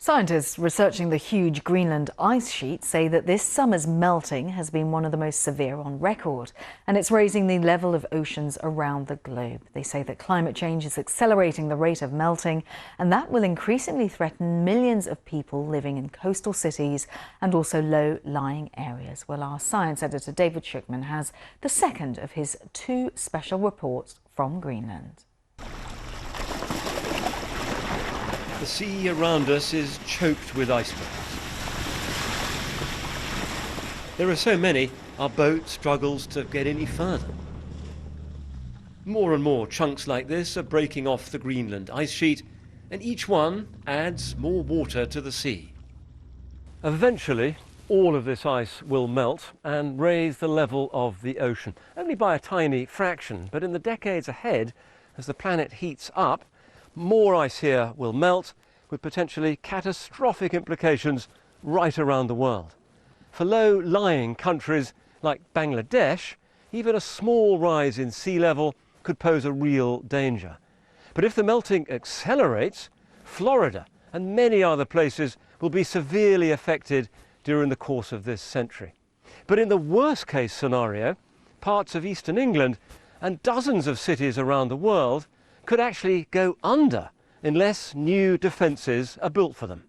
Scientists researching the huge Greenland ice sheet say that this summer's melting has been one of the most severe on record, and it's raising the level of oceans around the globe. They say that climate change is accelerating the rate of melting, and that will increasingly threaten millions of people living in coastal cities and also low-lying areas. Well, our science editor David Schuckman has the second of his two special reports from Greenland. The sea around us is choked with icebergs. There are so many, our boat struggles to get any further. More and more chunks like this are breaking off the Greenland ice sheet, and each one adds more water to the sea. Eventually, all of this ice will melt and raise the level of the ocean, only by a tiny fraction. But in the decades ahead, as the planet heats up, more ice here will melt, with potentially catastrophic implications right around the world. For low-lying countries like Bangladesh, even a small rise in sea level could pose a real danger. But if the melting accelerates, Florida and many other places will be severely affected during the course of this century. But in the worst-case scenario, parts of eastern England and dozens of cities around the world could actually go under unless new defences are built for them.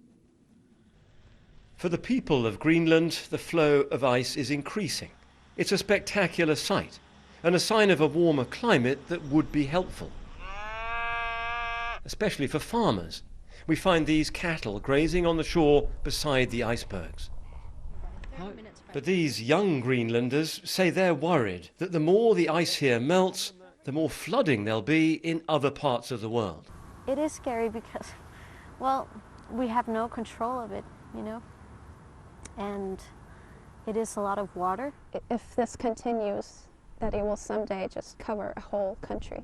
For the people of Greenland, the flow of ice is increasing. It's a spectacular sight and a sign of a warmer climate that would be helpful, especially for farmers. We find these cattle grazing on the shore beside the icebergs. But these young Greenlanders say they're worried that the more the ice here melts, the more flooding there'll be in other parts of the world. It is scary because, well, we have no control of it, you know, and it is a lot of water. If this continues, that it will someday just cover a whole country.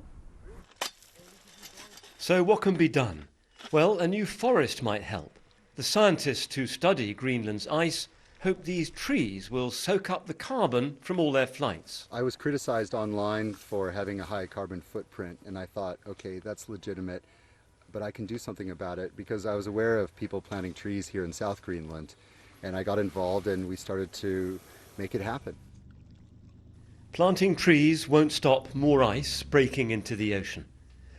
So what can be done? Well, a new forest might help. The scientists who study Greenland's ice hope these trees will soak up the carbon from all their flights. I was criticized online for having a high carbon footprint, and I thought, okay, that's legitimate, but I can do something about it, because I was aware of people planting trees here in South Greenland, and I got involved and we started to make it happen. Planting trees won't stop more ice breaking into the ocean.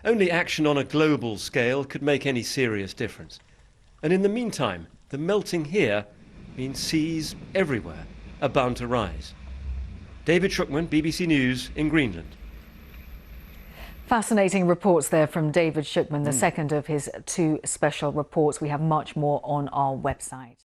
Only action on a global scale could make any serious difference. And in the meantime, the melting here means seas everywhere are bound to rise. David Schuckman, BBC News in Greenland. Fascinating reports there from David Schuckman, the second of his two special reports. We have much more on our website.